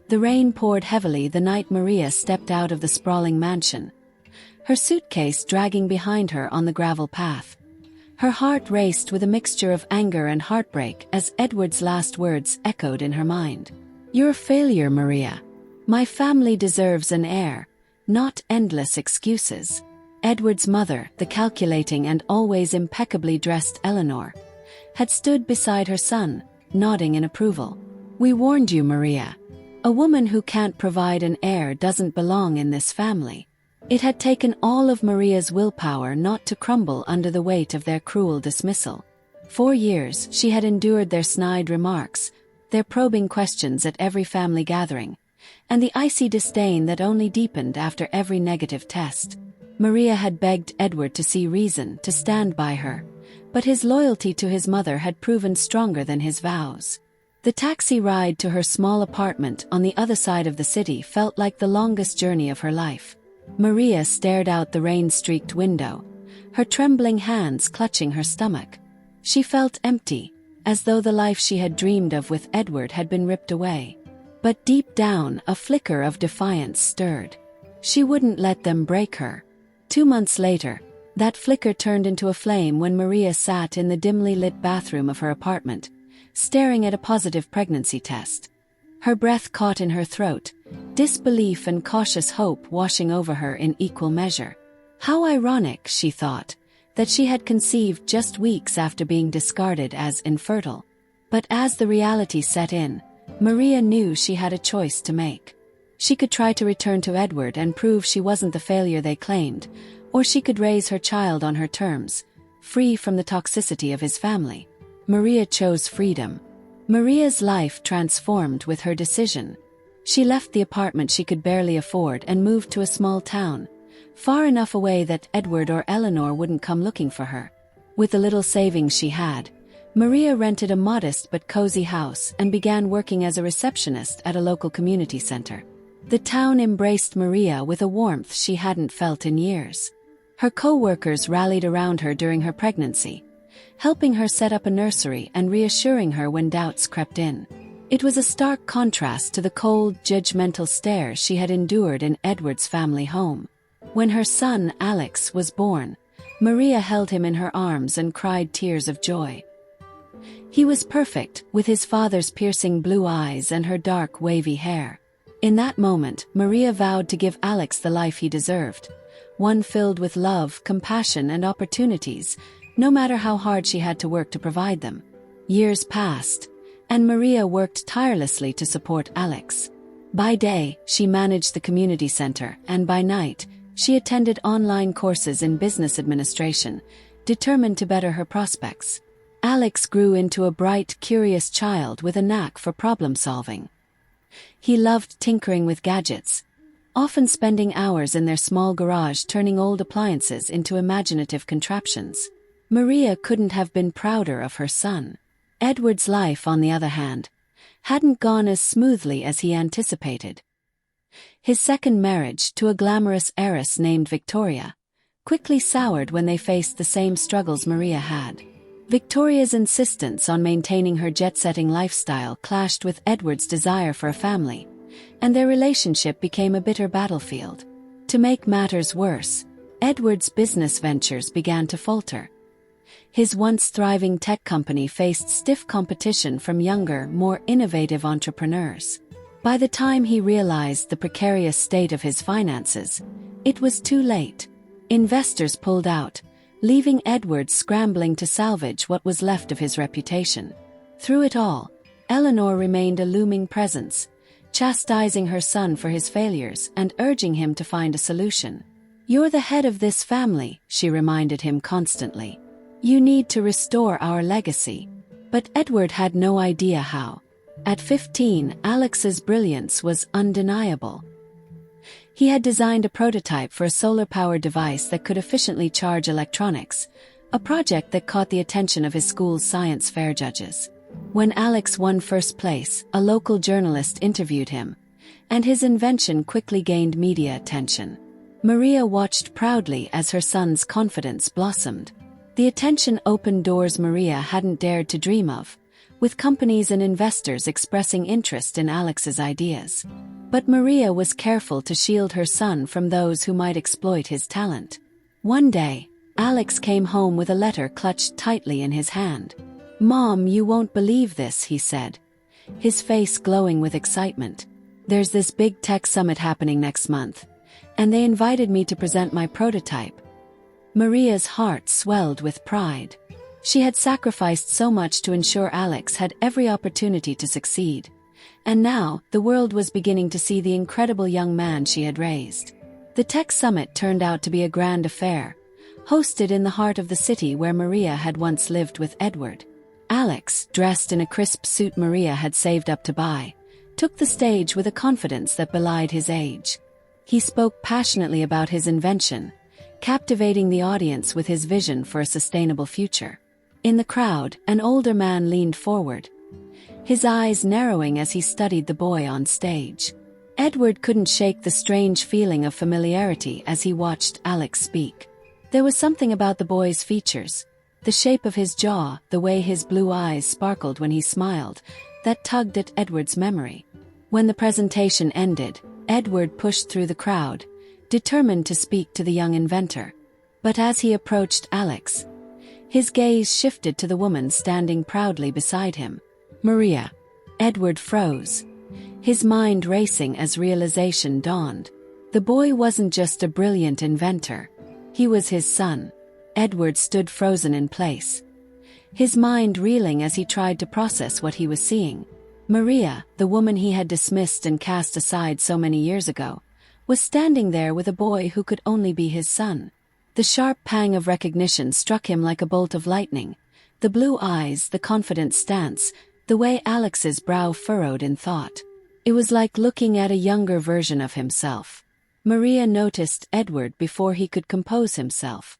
The rain poured heavily the night Maria stepped out of the sprawling mansion, her suitcase dragging behind her on the gravel path. Her heart raced with a mixture of anger and heartbreak as Edward's last words echoed in her mind. "You're a failure, Maria. My family deserves an heir, not endless excuses." Edward's mother, the calculating and always impeccably dressed Eleanor, had stood beside her son, nodding in approval. "We warned you, Maria. A woman who can't provide an heir doesn't belong in this family." It had taken all of Maria's willpower not to crumble under the weight of their cruel dismissal. 4 years she had endured their snide remarks, their probing questions at every family gathering, and the icy disdain that only deepened after every negative test. Maria had begged Edward to see reason, to stand by her, but his loyalty to his mother had proven stronger than his vows. The taxi ride to her small apartment on the other side of the city felt like the longest journey of her life. Maria stared out the rain-streaked window, her trembling hands clutching her stomach. She felt empty, as though the life she had dreamed of with Edward had been ripped away. But deep down, a flicker of defiance stirred. She wouldn't let them break her. 2 months later, that flicker turned into a flame when Maria sat in the dimly lit bathroom of her apartment, staring at a positive pregnancy test. Her breath caught in her throat, disbelief and cautious hope washing over her in equal measure. How ironic, she thought, that she had conceived just weeks after being discarded as infertile. But as the reality set in, Maria knew she had a choice to make. She could try to return to Edward and prove she wasn't the failure they claimed, or she could raise her child on her terms, free from the toxicity of his family. Maria chose freedom. Maria's life transformed with her decision. She left the apartment she could barely afford and moved to a small town, far enough away that Edward or Eleanor wouldn't come looking for her. With the little savings she had, Maria rented a modest but cozy house and began working as a receptionist at a local community center. The town embraced Maria with a warmth she hadn't felt in years. Her co-workers rallied around her during her pregnancy, helping her set up a nursery and reassuring her when doubts crept in. It was a stark contrast to the cold, judgmental stare she had endured in Edward's family home. When her son, Alex, was born, Maria held him in her arms and cried tears of joy. He was perfect, with his father's piercing blue eyes and her dark, wavy hair. In that moment, Maria vowed to give Alex the life he deserved, one filled with love, compassion, and opportunities, no matter how hard she had to work to provide them. Years passed, and Maria worked tirelessly to support Alex. By day, she managed the community center, and by night, she attended online courses in business administration, determined to better her prospects. Alex grew into a bright, curious child with a knack for problem-solving. He loved tinkering with gadgets, often spending hours in their small garage turning old appliances into imaginative contraptions. Maria couldn't have been prouder of her son. Edward's life, on the other hand, hadn't gone as smoothly as he anticipated. His second marriage, to a glamorous heiress named Victoria, quickly soured when they faced the same struggles Maria had. Victoria's insistence on maintaining her jet-setting lifestyle clashed with Edward's desire for a family, and their relationship became a bitter battlefield. To make matters worse, Edward's business ventures began to falter. His once thriving tech company faced stiff competition from younger, more innovative entrepreneurs. By the time he realized the precarious state of his finances, it was too late. Investors pulled out, leaving Edward scrambling to salvage what was left of his reputation. Through it all, Eleanor remained a looming presence, chastising her son for his failures and urging him to find a solution. "You're the head of this family," she reminded him constantly. "You need to restore our legacy." But Edward had no idea how. At 15, Alex's brilliance was undeniable. He had designed a prototype for a solar-powered device that could efficiently charge electronics, a project that caught the attention of his school's science fair judges. When Alex won first place, a local journalist interviewed him, and his invention quickly gained media attention. Maria watched proudly as her son's confidence blossomed. The attention opened doors Maria hadn't dared to dream of, with companies and investors expressing interest in Alex's ideas. But Maria was careful to shield her son from those who might exploit his talent. One day, Alex came home with a letter clutched tightly in his hand. "Mom, you won't believe this," he said, his face glowing with excitement. "There's this big tech summit happening next month, and they invited me to present my prototype." Maria's heart swelled with pride. She had sacrificed so much to ensure Alex had every opportunity to succeed. And now, the world was beginning to see the incredible young man she had raised. The tech summit turned out to be a grand affair, hosted in the heart of the city where Maria had once lived with Edward. Alex, dressed in a crisp suit Maria had saved up to buy, took the stage with a confidence that belied his age. He spoke passionately about his invention, captivating the audience with his vision for a sustainable future. In the crowd, an older man leaned forward, his eyes narrowing as he studied the boy on stage. Edward couldn't shake the strange feeling of familiarity as he watched Alex speak. There was something about the boy's features, the shape of his jaw, the way his blue eyes sparkled when he smiled, that tugged at Edward's memory. When the presentation ended, Edward pushed through the crowd, determined to speak to the young inventor. But as he approached Alex, his gaze shifted to the woman standing proudly beside him. "Maria." Edward froze, his mind racing as realization dawned. The boy wasn't just a brilliant inventor. He was his son. Edward stood frozen in place, his mind reeling as he tried to process what he was seeing. Maria, the woman he had dismissed and cast aside so many years ago, was standing there with a boy who could only be his son. The sharp pang of recognition struck him like a bolt of lightning. The blue eyes, the confident stance, the way Alex's brow furrowed in thought. It was like looking at a younger version of himself. Maria noticed Edward before he could compose himself.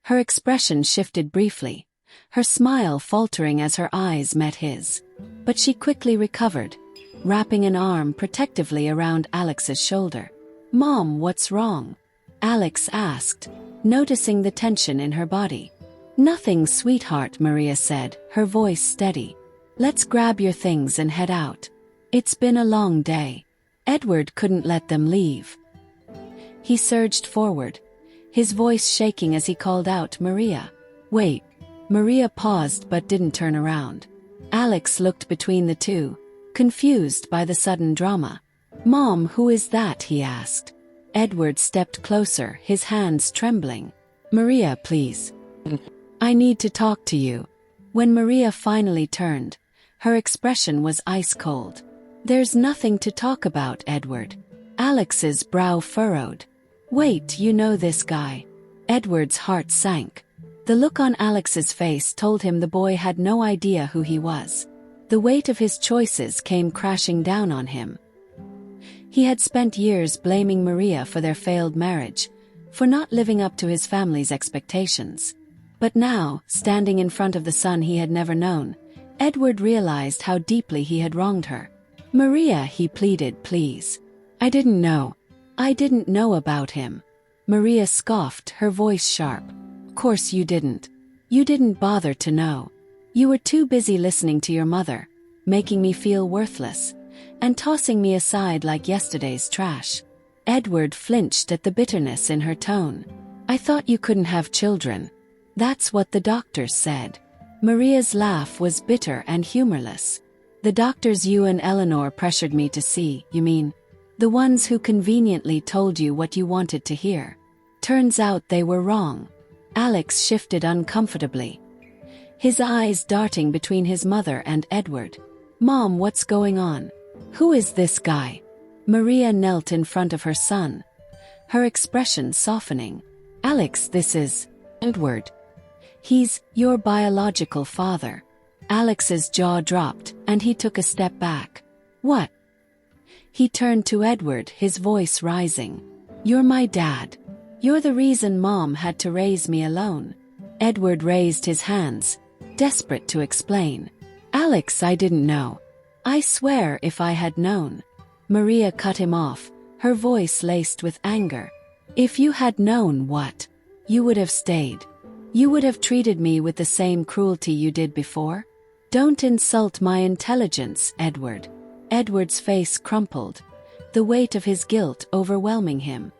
Her expression shifted briefly, her smile faltering as her eyes met his. But she quickly recovered, wrapping an arm protectively around Alex's shoulder. "Mom, what's wrong?" Alex asked, noticing the tension in her body. "Nothing, sweetheart," Maria said, her voice steady. "Let's grab your things and head out. It's been a long day." Edward couldn't let them leave. He surged forward, his voice shaking as he called out, "Maria." "Wait." Maria paused but didn't turn around. Alex looked between the two, confused by the sudden drama. "Mom, who is that?" he asked. Edward stepped closer, his hands trembling. "Maria, please. I need to talk to you." When Maria finally turned, her expression was ice cold. "There's nothing to talk about, Edward." Alex's brow furrowed. "Wait, you know this guy?" Edward's heart sank. The look on Alex's face told him the boy had no idea who he was. The weight of his choices came crashing down on him. He had spent years blaming Maria for their failed marriage, for not living up to his family's expectations. But now, standing in front of the son he had never known, Edward realized how deeply he had wronged her. "Maria," he pleaded, "please. I didn't know. I didn't know about him." Maria scoffed, her voice sharp. "Of course you didn't. You didn't bother to know. You were too busy listening to your mother, making me feel worthless, and tossing me aside like yesterday's trash." Edward flinched at the bitterness in her tone. "I thought you couldn't have children. That's what the doctors said." Maria's laugh was bitter and humorless. "The doctors you and Eleanor pressured me to see, you mean? The ones who conveniently told you what you wanted to hear. Turns out they were wrong." Alex shifted uncomfortably, his eyes darting between his mother and Edward. "Mom, what's going on? Who is this guy?" Maria knelt in front of her son, her expression softening. "Alex, this is Edward. He's your biological father." Alex's jaw dropped, and he took a step back. "What?" He turned to Edward, his voice rising. "You're my dad. You're the reason Mom had to raise me alone." Edward raised his hands, desperate to explain. "Alex, I didn't know. I swear if I had known." Maria cut him off, her voice laced with anger. "If you had known what? You would have stayed. You would have treated me with the same cruelty you did before." "Don't insult my intelligence, Edward." Edward's face crumpled, the weight of his guilt overwhelming him.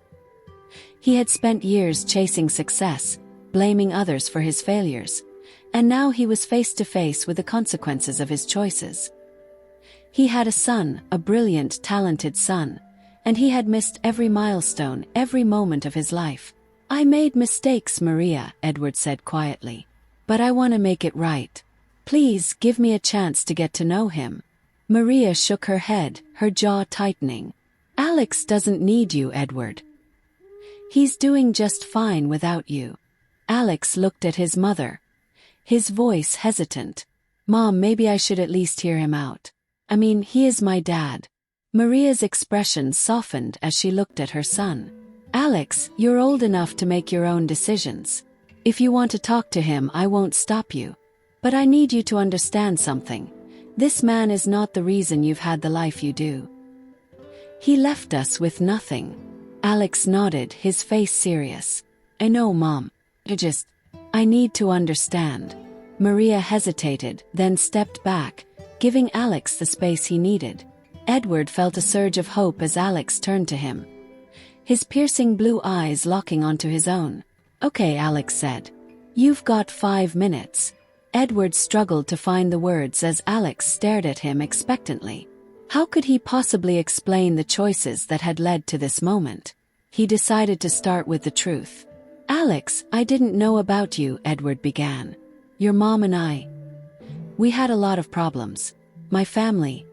He had spent years chasing success, blaming others for his failures, and now he was face to face with the consequences of his choices. He had a son, a brilliant, talented son, and he had missed every milestone, every moment of his life. "I made mistakes, Maria," Edward said quietly. "But I want to make it right. Please give me a chance to get to know him." Maria shook her head, her jaw tightening. "Alex doesn't need you, Edward. He's doing just fine without you." Alex looked at his mother, his voice hesitant. "Mom, maybe I should at least hear him out. I mean, he is my dad." Maria's expression softened as she looked at her son. "Alex, you're old enough to make your own decisions. If you want to talk to him, I won't stop you. But I need you to understand something. This man is not the reason you've had the life you do. He left us with nothing." Alex nodded, his face serious. "I know, Mom. I need to understand." Maria hesitated, then stepped back, giving Alex the space he needed. Edward felt a surge of hope as Alex turned to him, his piercing blue eyes locking onto his own. "Okay," Alex said. "You've got 5 minutes." Edward struggled to find the words as Alex stared at him expectantly. How could he possibly explain the choices that had led to this moment? He decided to start with the truth. "Alex, I didn't know about you," Edward began. "Your mom and we had a lot of problems. My family,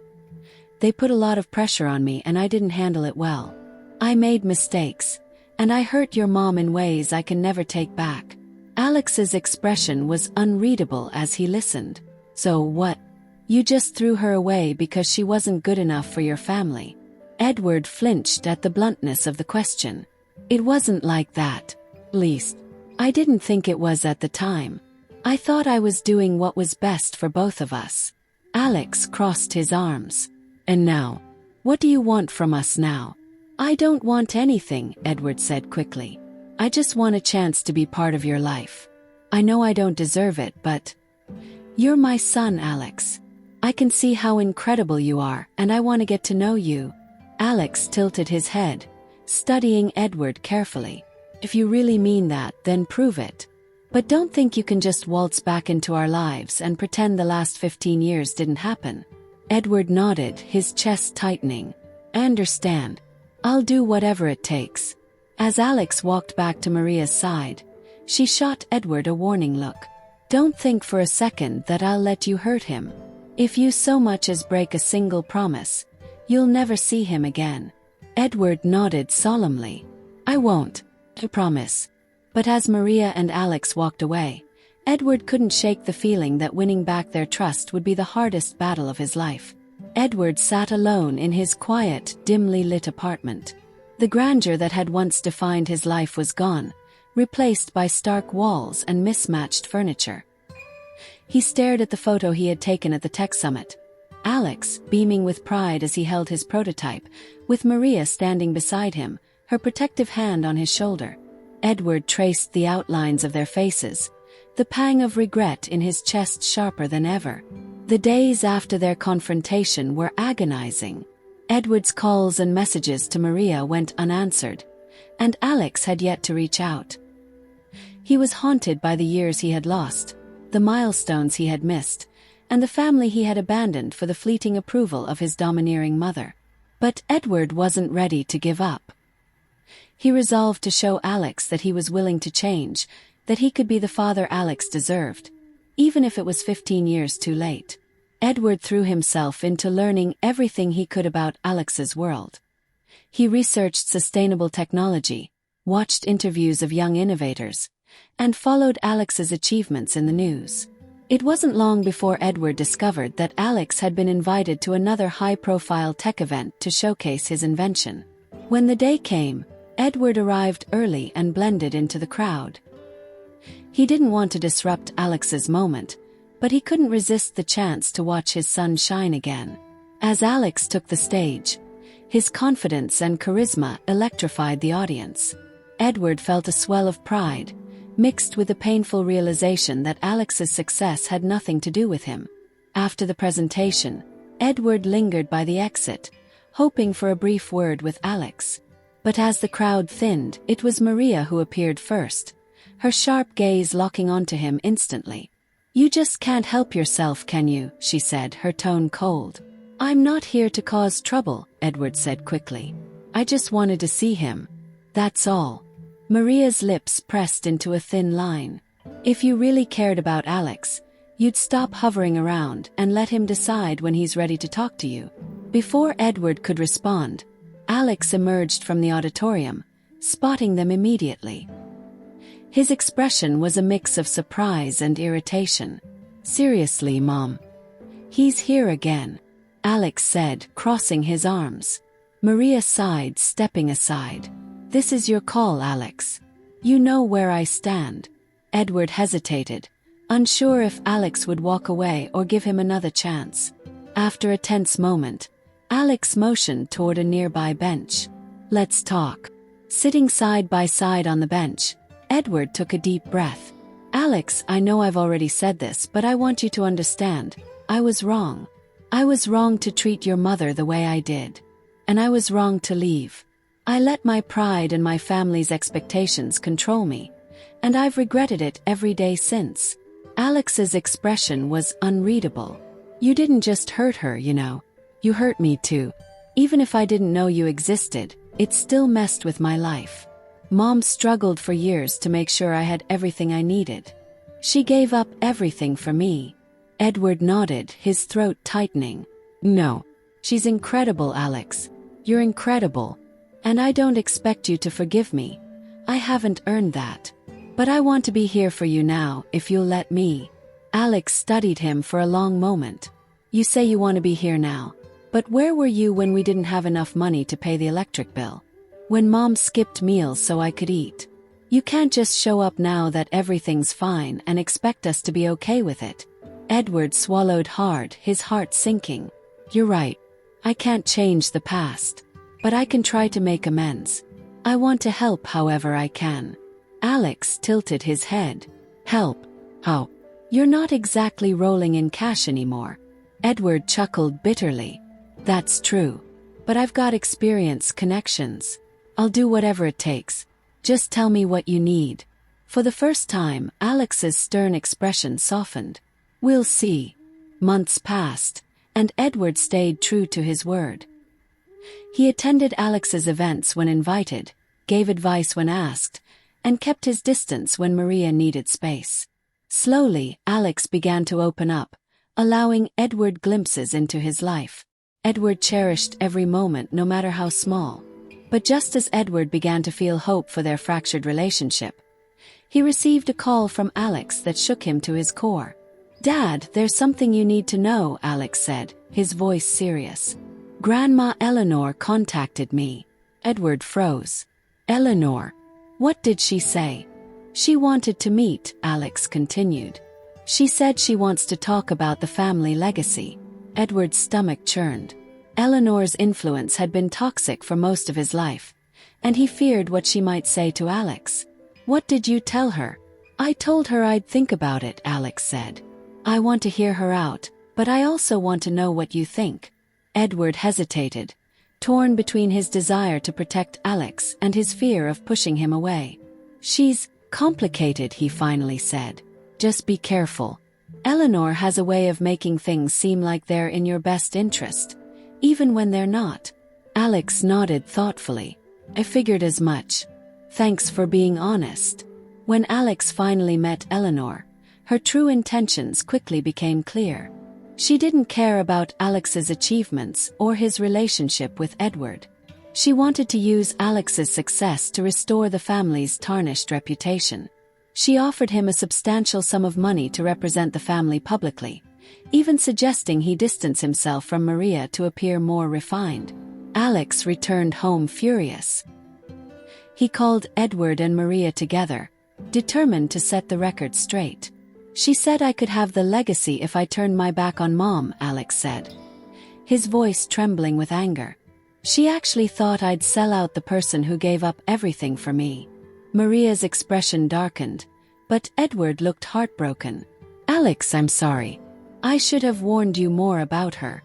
they put a lot of pressure on me and I didn't handle it well. I made mistakes, and I hurt your mom in ways I can never take back." Alex's expression was unreadable as he listened. "So what? You just threw her away because she wasn't good enough for your family?" Edward flinched at the bluntness of the question. "It wasn't like that. At least, I didn't think it was at the time. I thought I was doing what was best for both of us." Alex crossed his arms. "And now? What do you want from us now?" "I don't want anything," Edward said quickly. "I just want a chance to be part of your life. I know I don't deserve it, but you're my son, Alex. I can see how incredible you are, and I want to get to know you." Alex tilted his head, studying Edward carefully. "If you really mean that, then prove it. But don't think you can just waltz back into our lives and pretend the last 15 years didn't happen." Edward nodded, his chest tightening. "I understand. I'll do whatever it takes." As Alex walked back to Maria's side, she shot Edward a warning look. "Don't think for a second that I'll let you hurt him. If you so much as break a single promise, you'll never see him again." Edward nodded solemnly. "I won't. I promise." But as Maria and Alex walked away, Edward couldn't shake the feeling that winning back their trust would be the hardest battle of his life. Edward sat alone in his quiet, dimly lit apartment. The grandeur that had once defined his life was gone, replaced by stark walls and mismatched furniture. He stared at the photo he had taken at the tech summit. Alex, beaming with pride as he held his prototype, with Maria standing beside him, her protective hand on his shoulder. Edward traced the outlines of their faces, the pang of regret in his chest sharper than ever. The days after their confrontation were agonizing. Edward's calls and messages to Maria went unanswered, and Alex had yet to reach out. He was haunted by the years he had lost, the milestones he had missed, and the family he had abandoned for the fleeting approval of his domineering mother. But Edward wasn't ready to give up. He resolved to show Alex that he was willing to change, that he could be the father Alex deserved, even if it was 15 years too late. Edward threw himself into learning everything he could about Alex's world. He researched sustainable technology, watched interviews of young innovators, and followed Alex's achievements in the news. It wasn't long before Edward discovered that Alex had been invited to another high-profile tech event to showcase his invention. When the day came, Edward arrived early and blended into the crowd. He didn't want to disrupt Alex's moment, but he couldn't resist the chance to watch his son shine again. As Alex took the stage, his confidence and charisma electrified the audience. Edward felt a swell of pride, mixed with the painful realization that Alex's success had nothing to do with him. After the presentation, Edward lingered by the exit, hoping for a brief word with Alex. But as the crowd thinned, it was Maria who appeared first, her sharp gaze locking onto him instantly. "You just can't help yourself, can you?" she said, her tone cold. "I'm not here to cause trouble," Edward said quickly. "I just wanted to see him. That's all." Maria's lips pressed into a thin line. "If you really cared about Alex, you'd stop hovering around and let him decide when he's ready to talk to you." Before Edward could respond, Alex emerged from the auditorium, spotting them immediately. His expression was a mix of surprise and irritation. "Seriously, Mom? He's here again," Alex said, crossing his arms. Maria sighed, stepping aside. "This is your call, Alex. You know where I stand." Edward hesitated, unsure if Alex would walk away or give him another chance. After a tense moment, Alex motioned toward a nearby bench. "Let's talk." Sitting side by side on the bench, Edward took a deep breath. "Alex, I know I've already said this, but I want you to understand. I was wrong. I was wrong to treat your mother the way I did. And I was wrong to leave. I let my pride and my family's expectations control me, and I've regretted it every day since." Alex's expression was unreadable. "You didn't just hurt her, you know. You hurt me too. Even if I didn't know you existed, it still messed with my life. Mom struggled for years to make sure I had everything I needed. She gave up everything for me." Edward nodded, his throat tightening. "No. She's incredible, Alex. You're incredible. And I don't expect you to forgive me. I haven't earned that. But I want to be here for you now, if you'll let me." Alex studied him for a long moment. "You say you want to be here now. But where were you when we didn't have enough money to pay the electric bill? When Mom skipped meals so I could eat? You can't just show up now that everything's fine and expect us to be okay with it." Edward swallowed hard, his heart sinking. "You're right. I can't change the past. But I can try to make amends. I want to help however I can." Alex tilted his head. "Help? How? You're not exactly rolling in cash anymore." Edward chuckled bitterly. "That's true. But I've got experience, connections. I'll do whatever it takes. Just tell me what you need." For the first time, Alex's stern expression softened. "We'll see." Months passed, and Edward stayed true to his word. He attended Alex's events when invited, gave advice when asked, and kept his distance when Maria needed space. Slowly, Alex began to open up, allowing Edward glimpses into his life. Edward cherished every moment, no matter how small. But just as Edward began to feel hope for their fractured relationship, he received a call from Alex that shook him to his core. "Dad, there's something you need to know," Alex said, his voice serious. "Grandma Eleanor contacted me." Edward froze. "Eleanor? What did she say?" "She wanted to meet," Alex continued. "She said she wants to talk about the family legacy." Edward's stomach churned. Eleanor's influence had been toxic for most of his life, and he feared what she might say to Alex. "What did you tell her?" "I told her I'd think about it," Alex said. "I want to hear her out, but I also want to know what you think." Edward hesitated, torn between his desire to protect Alex and his fear of pushing him away. "She's complicated," he finally said. "Just be careful. Eleanor has a way of making things seem like they're in your best interest, even when they're not." Alex nodded thoughtfully. "I figured as much. Thanks for being honest." When Alex finally met Eleanor, her true intentions quickly became clear. She didn't care about Alex's achievements or his relationship with Edward. She wanted to use Alex's success to restore the family's tarnished reputation. She offered him a substantial sum of money to represent the family publicly, even suggesting he distance himself from Maria to appear more refined. Alex returned home furious. He called Edward and Maria together, determined to set the record straight. "She said I could have the legacy if I turned my back on Mom," Alex said, his voice trembling with anger. "She actually thought I'd sell out the person who gave up everything for me." Maria's expression darkened, but Edward looked heartbroken. "Alex, I'm sorry. I should have warned you more about her.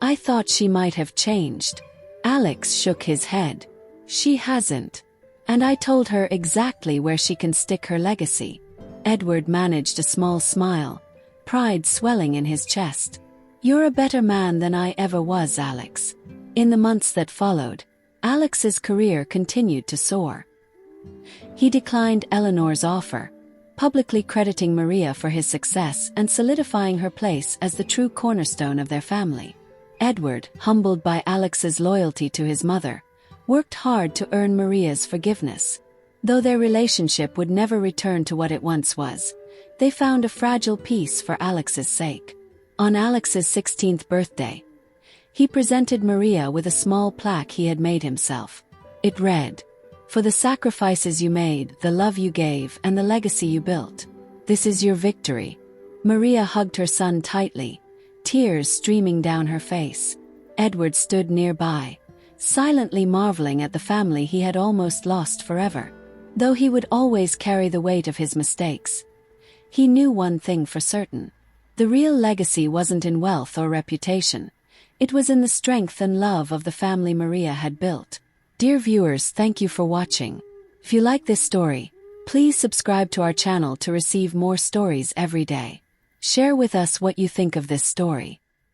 I thought she might have changed. Alex shook his head. She hasn't. And I told her exactly where she can stick her legacy. Edward managed a small smile, pride swelling in his chest. You're a better man than I ever was, Alex. In the months that followed, Alex's career continued to soar. He declined Eleanor's offer, publicly crediting Maria for his success and solidifying her place as the true cornerstone of their family. Edward, humbled by Alex's loyalty to his mother, worked hard to earn Maria's forgiveness. Though their relationship would never return to what it once was, they found a fragile peace for Alex's sake. On Alex's 16th birthday, he presented Maria with a small plaque he had made himself. It read, "For the sacrifices you made, the love you gave, and the legacy you built. This is your victory." Maria hugged her son tightly, tears streaming down her face. Edward stood nearby, silently marveling at the family he had almost lost forever. Though he would always carry the weight of his mistakes, he knew one thing for certain. The real legacy wasn't in wealth or reputation. It was in the strength and love of the family Maria had built. Dear viewers, thank you for watching. If you like this story, please subscribe to our channel to receive more stories every day. Share with us what you think of this story.